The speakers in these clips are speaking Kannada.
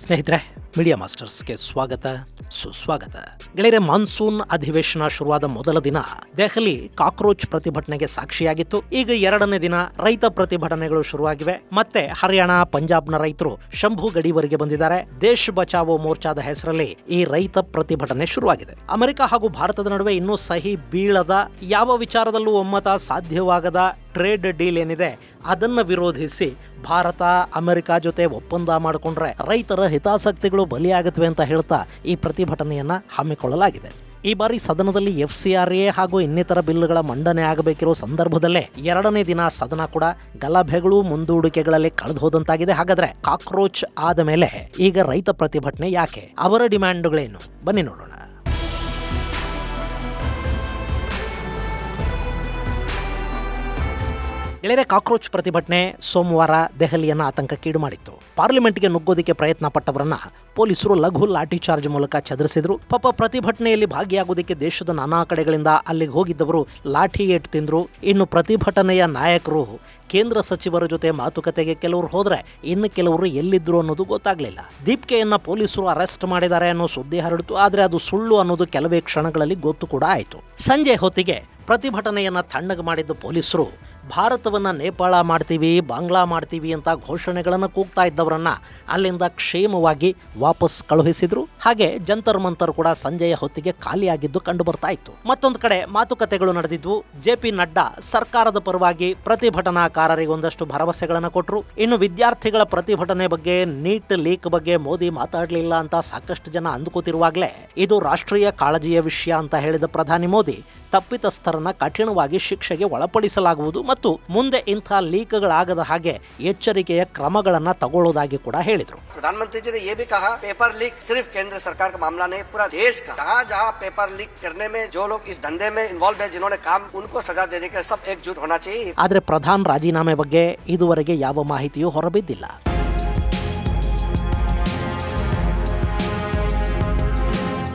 ಸ್ನೇಹಿತರೆ, ಮೀಡಿಯಾ ಮಾಸ್ಟರ್ಸ್ಗೆ ಸ್ವಾಗತ ಸುಸ್ವಾಗತ. ಗೆಳೆಯರೆ, ಮಾನ್ಸೂನ್ ಅಧಿವೇಶನ ಶುರುವಾದ ಮೊದಲ ದಿನ ದೆಹಲಿ ಕಾಕ್ರೋಚ್ ಪ್ರತಿಭಟನೆಗೆ ಸಾಕ್ಷಿಯಾಗಿತ್ತು. ಈಗ ಎರಡನೇ ದಿನ ರೈತ ಪ್ರತಿಭಟನೆಗಳು ಶುರುವಾಗಿವೆ. ಮತ್ತೆ ಹರಿಯಾಣ, ಪಂಜಾಬ್ನ ರೈತರು ಶಂಭು ಗಡಿವರೆಗೆ ಬಂದಿದ್ದಾರೆ. ದೇಶ್ ಬಚಾವೋ ಮೋರ್ಚಾದ ಹೆಸರಲ್ಲಿ ಈ ರೈತ ಪ್ರತಿಭಟನೆ ಶುರುವಾಗಿದೆ. ಅಮೆರಿಕ ಹಾಗೂ ಭಾರತದ ನಡುವೆ ಇನ್ನೂ ಸಹಿ ಬೀಳದ, ಯಾವ ವಿಚಾರದಲ್ಲೂ ಒಮ್ಮತ ಸಾಧ್ಯವಾಗದ ಟ್ರೇಡ್ ಡೀಲ್ ಏನಿದೆ ಅದನ್ನ ವಿರೋಧಿಸಿ ಭಾರತ ಅಮೆರಿಕ ಜೊತೆ ಒಪ್ಪಂದ ಮಾಡಿಕೊಂಡ್ರೆ ರೈತರ ಹಿತಾಸಕ್ತಿಗಳು ಬಲಿಯಾಗುತ್ತವೆ ಅಂತ ಹೇಳ್ತಾ ಈ ಪ್ರತಿಭಟನೆಯನ್ನ ಹಮ್ಮಿಕೊಳ್ಳಲಾಗಿದೆ. ಈ ಬಾರಿ ಸದನದಲ್ಲಿ FCRA ಹಾಗೂ ಇನ್ನಿತರ ಬಿಲ್ಗಳ ಮಂಡನೆ ಆಗಬೇಕಿರೋ ಸಂದರ್ಭದಲ್ಲೇ ಎರಡನೇ ದಿನ ಸದನ ಕೂಡ ಗಲಭೆಗಳು ಮುಂದೂಡಿಕೆಗಳಲ್ಲಿ ಕಳೆದು ಹೋದಂತಾಗಿದೆ. ಹಾಗಾದ್ರೆ ಕಾಕ್ರೋಚ್ ಆದ ಮೇಲೆ ಈಗ ರೈತ ಪ್ರತಿಭಟನೆ ಯಾಕೆ? ಅವರ ಡಿಮ್ಯಾಂಡ್ಗಳೇನು? ಬನ್ನಿ ನೋಡೋಣ. ಗೆಳೆಯರೆ, ಕಾಕ್ರೋಚ್ ಪ್ರತಿಭಟನೆ ಸೋಮವಾರ ದೆಹಲಿಯನ್ನ ಆತಂಕಕ್ಕೀಡು ಮಾಡಿತ್ತು. ಪಾರ್ಲಿಮೆಂಟ್ಗೆ ನುಗ್ಗೋದಿಕ್ಕೆ ಪ್ರಯತ್ನ ಪಟ್ಟವರನ್ನ ಪೊಲೀಸರು ಲಘು ಲಾಠಿ ಚಾರ್ಜ್ ಮೂಲಕ ಚದುರಿಸಿದ್ರು. ಪಾಪ ಪ್ರತಿಭಟನೆಯಲ್ಲಿ ಭಾಗಿಯಾಗುವುದಕ್ಕೆ ದೇಶದ ನಾನಾ ಕಡೆಗಳಿಂದ ಅಲ್ಲಿಗೆ ಹೋಗಿದ್ದವರು ಲಾಠಿ ಏಟು ತಿಂದ್ರು. ಇನ್ನು ಪ್ರತಿಭಟನೆಯ ನಾಯಕರು ಕೇಂದ್ರ ಸಚಿವರ ಜೊತೆ ಮಾತುಕತೆಗೆ ಕೆಲವರು ಹೋದ್ರೆ ಇನ್ನು ಕೆಲವರು ಎಲ್ಲಿದ್ರು ಅನ್ನೋದು ಗೊತ್ತಾಗ್ಲಿಲ್ಲ. ದೀಪ್ಕೆಯನ್ನ ಪೊಲೀಸರು ಅರೆಸ್ಟ್ ಮಾಡಿದ್ದಾರೆ ಅನ್ನೋ ಸುದ್ದಿ ಹರಡಿತು. ಆದ್ರೆ ಅದು ಸುಳ್ಳು ಅನ್ನೋದು ಕೆಲವೇ ಕ್ಷಣಗಳಲ್ಲಿ ಗೊತ್ತು ಕೂಡ ಆಯಿತು. ಸಂಜೆ ಹೊತ್ತಿಗೆ ಪ್ರತಿಭಟನೆಯನ್ನ ತಣ್ಣಗೆ ಮಾಡಿದ್ದ ಪೊಲೀಸರು ಭಾರತವನ್ನ ನೇಪಾಳ ಮಾಡ್ತೀವಿ, ಬಾಂಗ್ಲಾ ಮಾಡ್ತೀವಿ ಅಂತ ಘೋಷಣೆಗಳನ್ನು ಕೂಗ್ತಾ ಇದ್ದವರನ್ನ ಅಲ್ಲಿಂದ ಕ್ಷೇಮವಾಗಿ ವಾಪಸ್ ಕಳುಹಿಸಿದ್ರು. ಹಾಗೆ ಜಂತರ್ ಮಂತರ್ ಕೂಡ ಸಂಜೆಯ ಹೊತ್ತಿಗೆ ಖಾಲಿಯಾಗಿದ್ದು ಕಂಡು ಬರ್ತಾ ಇತ್ತು. ಮತ್ತೊಂದು ಕಡೆ ಮಾತುಕತೆಗಳು ನಡೆದಿದ್ವು. JP ನಡ್ಡಾ ಸರ್ಕಾರದ ಪರವಾಗಿ ಪ್ರತಿಭಟನಾಕಾರರಿಗೆ ಒಂದಷ್ಟು ಭರವಸೆಗಳನ್ನು ಕೊಟ್ಟರು. ಇನ್ನು ವಿದ್ಯಾರ್ಥಿಗಳ ಪ್ರತಿಭಟನೆ ಬಗ್ಗೆ, ನೀಟ್ ಲೀಕ್ ಬಗ್ಗೆ ಮೋದಿ ಮಾತಾಡಲಿಲ್ಲ ಅಂತ ಸಾಕಷ್ಟು ಜನ ಅಂದುಕೋತಿರುವಾಗಲೇ ಇದು ರಾಷ್ಟ್ರೀಯ ಕಾಳಜಿಯ ವಿಷಯ ಅಂತ ಹೇಳಿದ ಪ್ರಧಾನಿ ಮೋದಿ ತಪ್ಪಿತಸ್ಥರನ್ನ ಕಠಿಣವಾಗಿ ಶಿಕ್ಷೆಗೆ ಒಳಪಡಿಸಲಾಗುವುದು ಮತ್ತು ಮುಂದೆ ಇಂಥ ಲೀಕ್ಗಳಾಗದ ಹಾಗೆ ಎಚ್ಚರಿಕೆಯ ಕ್ರಮಗಳನ್ನ ತಗೊಳ್ಳೋದಾಗಿ ಕೂಡ ಹೇಳಿದರು. प्रधानमंत्री जी ने ये भी कहा, पेपर लीक सिर्फ केंद्र सरकार का मामला नहीं, पूरा देश का। जहाँ जहाँ पेपर लीक करने में जो लोग इस धंधे में इन्वॉल्व है, जिन्होंने काम, उनको सजा देने के सब एकजुट होना चाहिए. ಆದ್ರೆ ಪ್ರಧಾನ್ ರಾಜೀನಾಮೆ ಬಗ್ಗೆ ಇದುವರೆಗೆ ಯಾವ ಮಾಹಿತಿಯೂ ಹೊರಬಿದ್ದಿಲ್ಲ.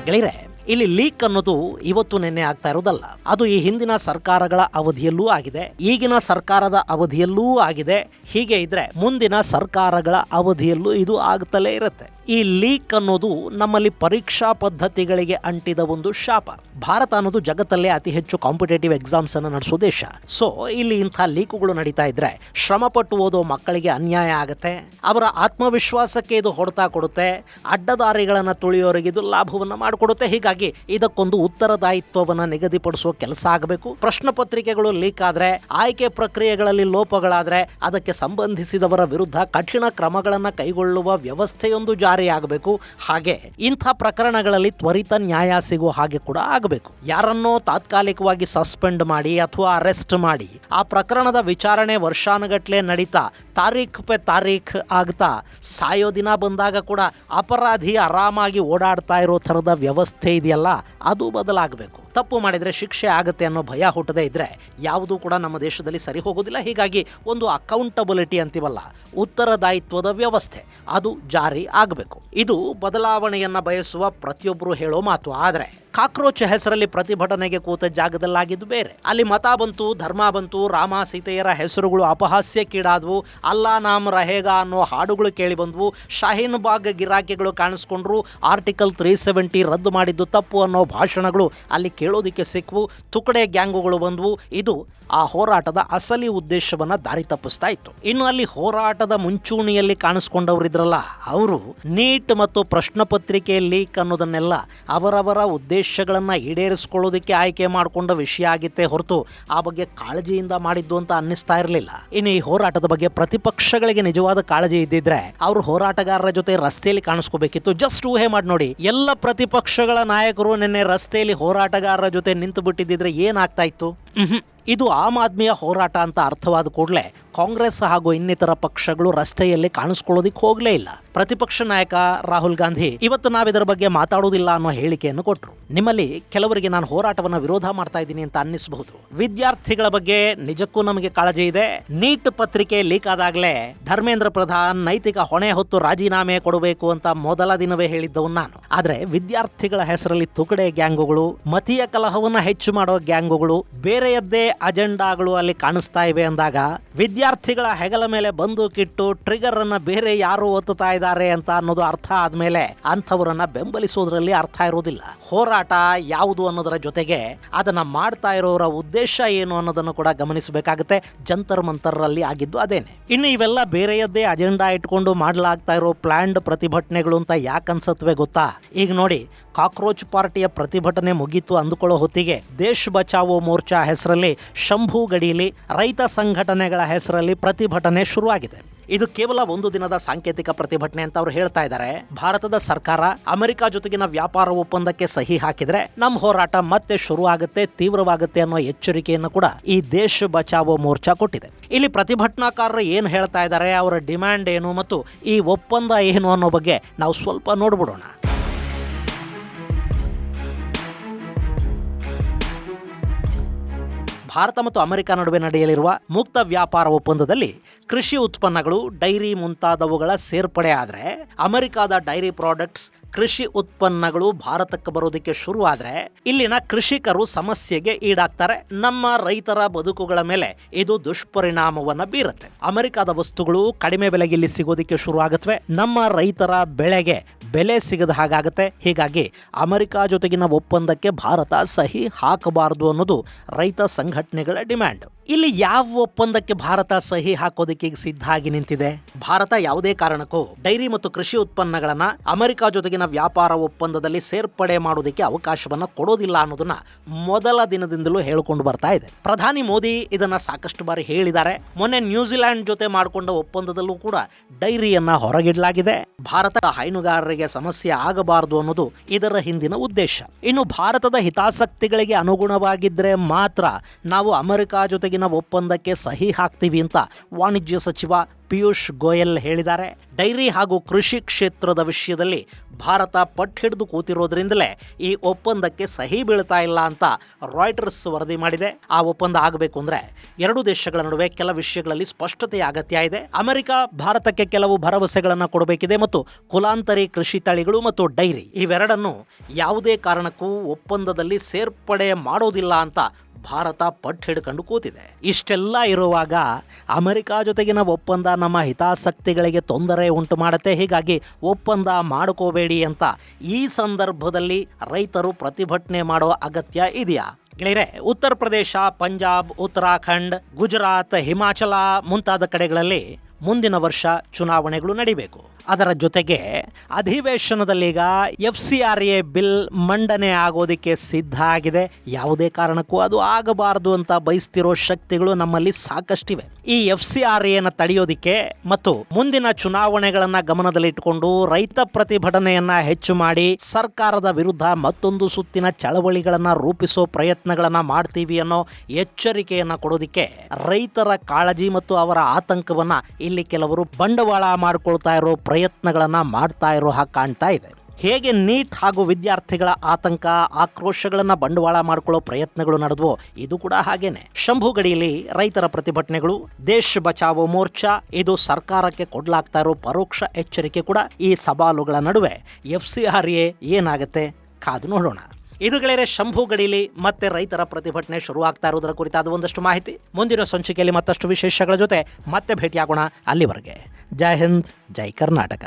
ಗೆಳೆಯರೆ, ಇಲ್ಲಿ ಲೀಕ್ ಅನ್ನೋದು ಇವತ್ತು ನಿನ್ನೆ ಆಗ್ತಾ ಇರೋದಲ್ಲ. ಅದು ಈ ಹಿಂದಿನ ಸರ್ಕಾರಗಳ ಅವಧಿಯಲ್ಲೂ ಆಗಿದೆ, ಈಗಿನ ಸರ್ಕಾರದ ಅವಧಿಯಲ್ಲೂ ಆಗಿದೆ. ಹೀಗೆ ಇದ್ರೆ ಮುಂದಿನ ಸರ್ಕಾರಗಳ ಅವಧಿಯಲ್ಲೂ ಇದು ಆಗ್ತಲೇ ಇರುತ್ತೆ. ಈ ಲೀಕ್ ಅನ್ನೋದು ನಮ್ಮಲ್ಲಿ ಪರೀಕ್ಷಾ ಪದ್ಧತಿಗಳಿಗೆ ಅಂಟಿದ ಒಂದು ಶಾಪ. ಭಾರತ ಅನ್ನೋದು ಜಗತ್ತಲ್ಲೇ ಅತಿ ಹೆಚ್ಚು ಕಾಂಪಿಟೇಟಿವ್ ಎಕ್ಸಾಮ್ಸ್ ಅನ್ನು ನಡೆಸೋ ದೇಶ. ಸೊ ಇಲ್ಲಿ ಇಂಥ ಲೀಕುಗಳು ನಡೀತಾ ಇದ್ರೆ ಶ್ರಮಪಟ್ಟು ಓದೋ ಮಕ್ಕಳಿಗೆ ಅನ್ಯಾಯ ಆಗುತ್ತೆ, ಅವರ ಆತ್ಮವಿಶ್ವಾಸಕ್ಕೆ ಇದು ಹೊಡೆತ ಕೊಡುತ್ತೆ, ಅಡ್ಡದಾರಿಗಳನ್ನು ತುಳಿಯೋರಿಗೆ ಇದು ಲಾಭವನ್ನು ಮಾಡಿಕೊಡುತ್ತೆ. ಹೀಗಾಗಿ ಇದಕ್ಕೊಂದು ಉತ್ತರದಾಯಿತ್ವವನ್ನು ನಿಗದಿಪಡಿಸುವ ಕೆಲಸ ಆಗಬೇಕು. ಪ್ರಶ್ನೆ ಪತ್ರಿಕೆಗಳು ಲೀಕ್ ಆದ್ರೆ, ಆಯ್ಕೆ ಪ್ರಕ್ರಿಯೆಗಳಲ್ಲಿ ಲೋಪಗಳಾದ್ರೆ ಅದಕ್ಕೆ ಸಂಬಂಧಿಸಿದವರ ವಿರುದ್ಧ ಕಠಿಣ ಕ್ರಮಗಳನ್ನು ಕೈಗೊಳ್ಳುವ ವ್ಯವಸ್ಥೆಯೊಂದು ಜಾರಿಯಾಗಬೇಕು. ಹಾಗೆ ಇಂಥ ಪ್ರಕರಣಗಳಲ್ಲಿ ತ್ವರಿತ ನ್ಯಾಯ ಸಿಗುವ ಹಾಗೆ ಕೂಡ ಆಗಬೇಕು. ಯಾರನ್ನೋ ತಾತ್ಕಾಲಿಕವಾಗಿ ಸಸ್ಪೆಂಡ್ ಮಾಡಿ ಅಥವಾ ಅರೆಸ್ಟ್ ಮಾಡಿ ಆ ಪ್ರಕರಣದ ವಿಚಾರಣೆ ವರ್ಷಾನುಗಟ್ಲೆ ನಡೀತಾ ತಾರೀಖ್ ಪೆ ತಾರೀಖ್ ಆಗ್ತಾ ಸಾಯೋ ದಿನ ಬಂದಾಗ ಕೂಡ ಅಪರಾಧಿ ಆರಾಮಾಗಿ ಓಡಾಡ್ತಾ ಇರೋ ಥರದ ವ್ಯವಸ್ಥೆ ಇದೆಯಲ್ಲ, ಅದು ಬದಲಾಗಬೇಕು. ತಪ್ಪು ಮಾಡಿದ್ರೆ ಶಿಕ್ಷೆ ಆಗುತ್ತೆ ಅನ್ನೋ ಭಯ ಹುಟ್ಟದೇ ಇದ್ರೆ ಯಾವುದೂ ಕೂಡ ನಮ್ಮ ದೇಶದಲ್ಲಿ ಸರಿ ಹೋಗೋದಿಲ್ಲ. ಹೀಗಾಗಿ ಒಂದು ಅಕೌಂಟಬಿಲಿಟಿ ಅಂತೀವಲ್ಲ, ಉತ್ತರದಾಯಿತ್ವದ ವ್ಯವಸ್ಥೆ, ಅದು ಜಾರಿ ಆಗಬೇಕು. ಇದು ಬದಲಾವಣೆಯನ್ನ ಬಯಸುವ ಪ್ರತಿಯೊಬ್ಬರು ಹೇಳೋ ಮಾತು. ಆದರೆ ಕಾಕ್ರೋಚ್ ಹೆಸರಲ್ಲಿ ಪ್ರತಿಭಟನೆಗೆ ಕೂತ ಜಾಗದಲ್ಲಾಗಿದ್ದು ಬೇರೆ. ಅಲ್ಲಿ ಮತ ಬಂತು, ಧರ್ಮ ಬಂತು, ರಾಮ ಸೀತೆಯರ ಹೆಸರುಗಳು ಅಪಹಾಸ್ಯಕ್ಕೀಡಾದವು, ಅಲ್ಲಾ ನಾಮ್ ರಹೇಗಾ ಅನ್ನೋ ಹಾಡುಗಳು ಕೇಳಿ ಬಂದ್ವು, ಶಾಹೀನ್ ಬಾಗ್ ಗಿರಾಕಿಗಳು ಕಾಣಿಸ್ಕೊಂಡ್ರು, ಆರ್ಟಿಕಲ್ 370 ರದ್ದು ಮಾಡಿದ್ದು ತಪ್ಪು ಅನ್ನೋ ಭಾಷಣಗಳು ಅಲ್ಲಿ ಕೇಳೋದಿಕ್ಕೆ ಸಿಕ್ವು, ತುಕಡೆ ಗ್ಯಾಂಗುಗಳು ಬಂದ್ವು. ಇದು ಆ ಹೋರಾಟದ ಅಸಲಿ ಉದ್ದೇಶವನ್ನ ದಾರಿ ತಪ್ಪಿಸ್ತಾ ಇತ್ತು. ಇನ್ನು ಅಲ್ಲಿ ಹೋರಾಟದ ಮುಂಚೂಣಿಯಲ್ಲಿ ಕಾಣಿಸ್ಕೊಂಡವರಿದ್ರಲ್ಲ, ಅವರು ನೀಟ್ ಮತ್ತು ಪ್ರಶ್ನೆ ಪತ್ರಿಕೆ ಲೀಕ್ ಅನ್ನೋದನ್ನೆಲ್ಲ ಅವರವರ ಉದ್ದೇಶಗಳನ್ನ ಈಡೇರಿಸಿಕೊಳ್ಳೋದಕ್ಕೆ ಆಯ್ಕೆ ಮಾಡಿಕೊಂಡ ವಿಷಯ ಆಗಿತ್ತೇ ಹೊರತು ಆ ಬಗ್ಗೆ ಕಾಳಜಿಯಿಂದ ಮಾಡಿದ್ದು ಅಂತ ಅನ್ನಿಸ್ತಾ ಇರಲಿಲ್ಲ. ಇನ್ನು ಈ ಹೋರಾಟದ ಬಗ್ಗೆ ಪ್ರತಿಪಕ್ಷಗಳಿಗೆ ನಿಜವಾದ ಕಾಳಜಿ ಇದ್ದಿದ್ರೆ ಅವರು ಹೋರಾಟಗಾರರ ಜೊತೆ ರಸ್ತೆಯಲ್ಲಿ ಕಾಣಿಸ್ಕೋಬೇಕಿತ್ತು. ಜಸ್ಟ್ ಊಹೆ ಮಾಡಿ ನೋಡಿ, ಎಲ್ಲ ಪ್ರತಿಪಕ್ಷಗಳ ನಾಯಕರು ನಿನ್ನೆ ರಸ್ತೆಯಲ್ಲಿ ಹೋರಾಟಗಾರರ ಜೊತೆ ನಿಂತು ಬಿಟ್ಟಿದ್ದಿದ್ರೆ ಏನಾಗ್ತಾ ಇತ್ತು? ಇದು ಆಮ್ ಆದ್ಮಿಯ ಹೋರಾಟ ಅಂತ ಅರ್ಥವಾದ ಕೂಡಲೇ ಕಾಂಗ್ರೆಸ್ ಹಾಗೂ ಇನ್ನಿತರ ಪಕ್ಷಗಳು ರಸ್ತೆಯಲ್ಲಿ ಕಾಣಿಸ್ಕೊಳ್ಳೋದಿಕ್ಕೆ ಹೋಗಲೇ ಇಲ್ಲ. ಪ್ರತಿಪಕ್ಷ ನಾಯಕ ರಾಹುಲ್ ಗಾಂಧಿ ಇವತ್ತು ನಾವಿದರ ಬಗ್ಗೆ ಮಾತಾಡೋದಿಲ್ಲ ಅನ್ನೋ ಹೇಳಿಕೆಯನ್ನು ಕೊಟ್ಟರು. ನಿಮ್ಮಲ್ಲಿ ಕೆಲವರಿಗೆ ನಾನು ಹೋರಾಟವನ್ನು ವಿರೋಧ ಮಾಡ್ತಾ ಇದ್ದೀನಿ ಅಂತ ಅನ್ನಿಸಬಹುದು. ವಿದ್ಯಾರ್ಥಿಗಳ ಬಗ್ಗೆ ನಿಜಕ್ಕೂ ನಮಗೆ ಕಾಳಜಿ ಇದೆ. ನೀಟ್ ಪತ್ರಿಕೆ ಲೀಕ್ ಆದಾಗಲೇ ಧರ್ಮೇಂದ್ರ ಪ್ರಧಾನ್ ನೈತಿಕ ಹೊಣೆ ಹೊತ್ತು ರಾಜೀನಾಮೆ ಕೊಡಬೇಕು ಅಂತ ಮೊದಲ ದಿನವೇ ಹೇಳಿದ್ದವನು ನಾನು. ಆದ್ರೆ ವಿದ್ಯಾರ್ಥಿಗಳ ಹೆಸರಲ್ಲಿ ತುಕಡೆ ಗ್ಯಾಂಗುಗಳು, ಮತೀಯ ಕಲಹವನ್ನ ಹೆಚ್ಚು ಮಾಡೋ ಗ್ಯಾಂಗುಗಳು, ಬೇರೆಯದ್ದೇ ಅಜೆಂಡಾಗಳು ಅಲ್ಲಿ ಕಾಣಿಸ್ತಾ ಇವೆ ಅಂದಾಗ ವಿದ್ಯಾರ್ಥಿಗಳ ಹೆಗಲ ಮೇಲೆ ಬಂದೂಕಿಟ್ಟು ಟ್ರಿಗರ್ ಅನ್ನ ಬೇರೆ ಯಾರು ಒತ್ತುತ್ತಾ ಇದ್ದಾರೆ ಅಂತ ಅನ್ನೋದು ಅರ್ಥ ಆದ್ಮೇಲೆ ಅಂಥವರನ್ನ ಬೆಂಬಲಿಸೋದ್ರಲ್ಲಿ ಅರ್ಥ ಇರೋದಿಲ್ಲ. ಹೋರಾಟ ಯಾವುದು ಅನ್ನೋದರ ಜೊತೆಗೆ ಅದನ್ನ ಮಾಡ್ತಾ ಇರೋರ ಉದ್ದೇಶ ಏನು ಅನ್ನೋದನ್ನು ಕೂಡ ಗಮನಿಸಬೇಕಾಗುತ್ತೆ. ಜಂತರ್ ಮಂತರ್ ಅಲ್ಲಿ ಆಗಿದ್ದು ಅದೇನೆ. ಇನ್ನು ಇವೆಲ್ಲ ಬೇರೆಯದ್ದೇ ಅಜೆಂಡಾ ಇಟ್ಕೊಂಡು ಮಾಡಲಾಗ್ತಾ ಇರೋ ಪ್ಲಾನ್ಡ್ ಪ್ರತಿಭಟನೆಗಳು ಅಂತ ಯಾಕೆ ಅನ್ಸತ್ವೆ ಗೊತ್ತಾ? ಈಗ ನೋಡಿ, ಕಾಕ್ರೋಚ್ ಪಾರ್ಟಿಯ ಪ್ರತಿಭಟನೆ ಮುಗೀತು ಅಂದುಕೊಳ್ಳೋ ಹೊತ್ತಿಗೆ ದೇಶ್ ಬಚಾವೋ ಮೋರ್ಚಾ ಹೆಸರಲ್ಲಿ ಶಂಭು ಗಡಿಯಲ್ಲಿ ರೈತ ಸಂಘಟನೆಗಳ ಹೆಸರಲ್ಲಿ ಪ್ರತಿಭಟನೆ ಶುರುವಾಗಿದೆ. ಇದು ಕೇವಲ ಒಂದು ದಿನದ ಸಾಂಕೇತಿಕ ಪ್ರತಿಭಟನೆ ಅಂತ ಅವರು ಹೇಳ್ತಾ ಇದ್ದಾರೆ. ಭಾರತದ ಸರ್ಕಾರ ಅಮೆರಿಕ ಜೊತೆಗಿನ ವ್ಯಾಪಾರ ಒಪ್ಪಂದಕ್ಕೆ ಸಹಿ ಹಾಕಿದ್ರೆ ನಮ್ಮ ಹೋರಾಟ ಮತ್ತೆ ಶುರು ಆಗುತ್ತೆ, ತೀವ್ರವಾಗುತ್ತೆ ಅನ್ನೋ ಎಚ್ಚರಿಕೆಯನ್ನು ಕೂಡ ಈ ದೇಶ್ ಬಚಾವೋ ಮೋರ್ಚಾ ಕೊಟ್ಟಿದೆ. ಇಲ್ಲಿ ಪ್ರತಿಭಟನಾಕಾರರು ಏನು ಹೇಳ್ತಾ ಇದ್ದಾರೆ, ಅವರ ಡಿಮ್ಯಾಂಡ್ ಏನು ಮತ್ತು ಈ ಒಪ್ಪಂದ ಏನು ಅನ್ನೋ ಬಗ್ಗೆ ನಾವು ಸ್ವಲ್ಪ ನೋಡ್ಬಿಡೋಣ. ಭಾರತ ಮತ್ತು ಅಮೆರಿಕ ನಡುವೆ ನಡೆಯಲಿರುವ ಮುಕ್ತ ವ್ಯಾಪಾರ ಒಪ್ಪಂದದಲ್ಲಿ ಕೃಷಿ ಉತ್ಪನ್ನಗಳು, ಡೈರಿ ಮುಂತಾದವುಗಳ ಸೇರ್ಪಡೆ ಆದರೆ ಅಮೆರಿಕದ ಡೈರಿ ಪ್ರಾಡಕ್ಟ್ಸ್, ಕೃಷಿ ಉತ್ಪನ್ನಗಳು ಭಾರತಕ್ಕೆ ಬರೋದಕ್ಕೆ ಶುರು ಆದರೆ ಇಲ್ಲಿನ ಕೃಷಿಕರು ಸಮಸ್ಯೆಗೆ ಈಡಾಗ್ತಾರೆ. ನಮ್ಮ ರೈತರ ಬದುಕುಗಳ ಮೇಲೆ ಇದು ದುಷ್ಪರಿಣಾಮವನ್ನ ಬೀರುತ್ತೆ. ಅಮೆರಿಕದ ವಸ್ತುಗಳು ಕಡಿಮೆ ಬೆಲೆಗೆ ಇಲ್ಲಿ ಸಿಗೋದಕ್ಕೆ ಶುರು ಆಗತ್ವೆ. ನಮ್ಮ ರೈತರ ಬೆಳೆಗೆ ಬೆಲೆ ಸಿಗದ ಹಾಗಾಗತ್ತೆ. ಹೀಗಾಗಿ ಅಮೆರಿಕ ಜೊತೆಗಿನ ಒಪ್ಪಂದಕ್ಕೆ ಭಾರತ ಸಹಿ ಹಾಕಬಾರದು ಅನ್ನೋದು ರೈತ ಸಂಘಟನೆಗಳ ಡಿಮ್ಯಾಂಡ್. ಇಲ್ಲಿ ಯಾವ ಒಪ್ಪಂದಕ್ಕೆ ಭಾರತ ಸಹಿ ಹಾಕೋದಕ್ಕೆ ಸಿದ್ಧ ಆಗಿ ನಿಂತಿದೆ? ಭಾರತ ಯಾವುದೇ ಕಾರಣಕ್ಕೂ ಡೈರಿ ಮತ್ತು ಕೃಷಿ ಉತ್ಪನ್ನಗಳನ್ನ ಅಮೆರಿಕ ಜೊತೆಗಿನ ವ್ಯಾಪಾರ ಒಪ್ಪಂದದಲ್ಲಿ ಸೇರ್ಪಡೆ ಮಾಡೋದಕ್ಕೆ ಅವಕಾಶವನ್ನ ಕೊಡೋದಿಲ್ಲ ಅನ್ನೋದನ್ನ ಮೊದಲ ದಿನದಿಂದಲೂ ಹೇಳಿಕೊಂಡು ಬರ್ತಾ ಇದೆ. ಪ್ರಧಾನಿ ಮೋದಿ ಇದನ್ನ ಸಾಕಷ್ಟು ಬಾರಿ ಹೇಳಿದ್ದಾರೆ. ಮೊನ್ನೆ ನ್ಯೂಜಿಲೆಂಡ್ ಜೊತೆ ಮಾಡಿಕೊಂಡ ಒಪ್ಪಂದದಲ್ಲೂ ಕೂಡ ಡೈರಿಯನ್ನ ಹೊರಗಿಡಲಾಗಿದೆ. ಭಾರತ ಹೈನುಗಾರರಿಗೆ ಸಮಸ್ಯೆ ಆಗಬಾರದು ಅನ್ನೋದು ಇದರ ಹಿಂದಿನ ಉದ್ದೇಶ. ಇನ್ನು ಭಾರತದ ಹಿತಾಸಕ್ತಿಗಳಿಗೆ ಅನುಗುಣವಾಗಿದ್ರೆ ಮಾತ್ರ ನಾವು ಅಮೆರಿಕ ಜೊತೆಗಿನ ಒಪ್ಪಂದಕ್ಕೆ ಸಹಿ ಹಾಕ್ತೀವಿ ಅಂತ ವಾಣಿಜ್ಯ ಸಚಿವ ಪಿಯೂಷ್ ಗೋಯಲ್ ಹೇಳಿದ್ದಾರೆ. ಡೈರಿ ಹಾಗೂ ಕೃಷಿ ಕ್ಷೇತ್ರದ ವಿಷಯದಲ್ಲಿ ಭಾರತ ಪಟ್ಟು ಹಿಡಿದು ಕೂತಿರೋದ್ರಿಂದಲೇ ಈ ಒಪ್ಪಂದಕ್ಕೆ ಸಹಿ ಬೀಳ್ತಾ ಇಲ್ಲ ಅಂತ ರಾಯ್ಟರ್ಸ್ ವರದಿ ಮಾಡಿದೆ. ಆ ಒಪ್ಪಂದ ಆಗಬೇಕು ಅಂದ್ರೆ ಎರಡು ದೇಶಗಳ ನಡುವೆ ಕೆಲ ವಿಷಯಗಳಲ್ಲಿ ಸ್ಪಷ್ಟತೆಯ ಅಗತ್ಯ ಇದೆ. ಅಮೆರಿಕ ಭಾರತಕ್ಕೆ ಕೆಲವು ಭರವಸೆಗಳನ್ನು ಕೊಡಬೇಕಿದೆ ಮತ್ತು ಕುಲಾಂತರಿ ಕೃಷಿ ತಳಿಗಳು ಮತ್ತು ಡೈರಿ ಇವೆರಡನ್ನು ಯಾವುದೇ ಕಾರಣಕ್ಕೂ ಒಪ್ಪಂದದಲ್ಲಿ ಸೇರ್ಪಡೆ ಮಾಡೋದಿಲ್ಲ ಅಂತ ಭಾರತ ಪಟ್ಟು ಹಿಡ್ಕೊಂಡು ಕೂತಿದೆ. ಇಷ್ಟೆಲ್ಲ ಇರುವಾಗ ಅಮೆರಿಕ ಜೊತೆಗಿನ ಒಪ್ಪಂದ ನಮ್ಮ ಹಿತಾಸಕ್ತಿಗಳಿಗೆ ತೊಂದರೆ ಉಂಟು ಮಾಡುತ್ತೆ. ಹೀಗಾಗಿ ಒಪ್ಪಂದ ಮಾಡ್ಕೋಬೇಡಿ ಅಂತ ಈ ಸಂದರ್ಭದಲ್ಲಿ ರೈತರು ಪ್ರತಿಭಟನೆ ಮಾಡೋ ಅಗತ್ಯ ಇದೆಯಾ? ಗೆಳೆಯರೆ, ಉತ್ತರ ಪ್ರದೇಶ, ಪಂಜಾಬ್, ಉತ್ತರಾಖಂಡ್, ಗುಜರಾತ್, ಹಿಮಾಚಲ ಮುಂತಾದ ಕಡೆಗಳಲ್ಲಿ ಮುಂದಿನ ವರ್ಷ ಚುನಾವಣೆಗಳು ನಡೀಬೇಕು. ಅದರ ಜೊತೆಗೆ ಅಧಿವೇಶನದಲ್ಲೀಗ FCRA ಬಿಲ್ ಮಂಡನೆ ಆಗೋದಕ್ಕೆ ಸಿದ್ಧ ಆಗಿದೆ. ಯಾವುದೇ ಕಾರಣಕ್ಕೂ ಅದು ಆಗಬಾರದು ಅಂತ ಬಯಸ್ತಿರೋ ಶಕ್ತಿಗಳು ನಮ್ಮಲ್ಲಿ ಸಾಕಷ್ಟಿವೆ. ಈ FCRAನ ತಡೆಯೋದಿಕ್ಕೆ ಮತ್ತು ಮುಂದಿನ ಚುನಾವಣೆಗಳನ್ನ ಗಮನದಲ್ಲಿಟ್ಟುಕೊಂಡು ರೈತ ಪ್ರತಿಭಟನೆಯನ್ನ ಹೆಚ್ಚು ಮಾಡಿ ಸರ್ಕಾರದ ವಿರುದ್ಧ ಮತ್ತೊಂದು ಸುತ್ತಿನ ಚಳವಳಿಗಳನ್ನ ರೂಪಿಸೋ ಪ್ರಯತ್ನಗಳನ್ನ ಮಾಡ್ತೀವಿ ಅನ್ನೋ ಎಚ್ಚರಿಕೆಯನ್ನ ಕೊಡೋದಿಕ್ಕೆ ರೈತರ ಕಾಳಜಿ ಮತ್ತು ಅವರ ಆತಂಕವನ್ನ ಇಲ್ಲಿ ಕೆಲವರು ಬಂಡವಾಳ ಮಾಡ್ಕೊಳ್ತಾ ಇರೋ ಪ್ರಯತ್ನಗಳನ್ನ ಮಾಡ್ತಾ ಇರೋ ಹಾಗೆ ಕಾಣ್ತಾ ಇದೆ. ಹೇಗೆ ನೀಟ್ ಹಾಗೂ ವಿದ್ಯಾರ್ಥಿಗಳ ಆತಂಕ, ಆಕ್ರೋಶಗಳನ್ನ ಬಂಡವಾಳ ಮಾಡ್ಕೊಳ್ಳೋ ಪ್ರಯತ್ನಗಳು ನಡೆದ್ವೋ ಇದು ಕೂಡ ಹಾಗೇನೆ. ಶಂಭು ಗಡಿಯಲ್ಲಿ ರೈತರ ಪ್ರತಿಭಟನೆಗಳು, ದೇಶ್ ಬಚಾವೋ ಮೋರ್ಚಾ, ಇದು ಸರ್ಕಾರಕ್ಕೆ ಕೊಡ್ಲಾಗ್ತಾ ಇರೋ ಪರೋಕ್ಷ ಎಚ್ಚರಿಕೆ ಕೂಡ. ಈ ಸವಾಲುಗಳ ನಡುವೆ FCRA ಏನಾಗುತ್ತೆ ಕಾದು ನೋಡೋಣ. ಇದು ಗೆಳೆಯರೆ, ಶಂಭು ಗಡಿಯಲ್ಲಿ ಮತ್ತೆ ರೈತರ ಪ್ರತಿಭಟನೆ ಶುರುವಾಗ್ತಾ ಇರೋದರ ಕುರಿತಾದ ಒಂದಷ್ಟು ಮಾಹಿತಿ. ಮುಂದಿನ ಸಂಚಿಕೆಯಲ್ಲಿ ಮತ್ತಷ್ಟು ವಿಶೇಷಗಳ ಜೊತೆ ಮತ್ತೆ ಭೇಟಿಯಾಗೋಣ. ಅಲ್ಲಿವರೆಗೆ ಜೈ ಹಿಂದ್, ಜೈ ಕರ್ನಾಟಕ.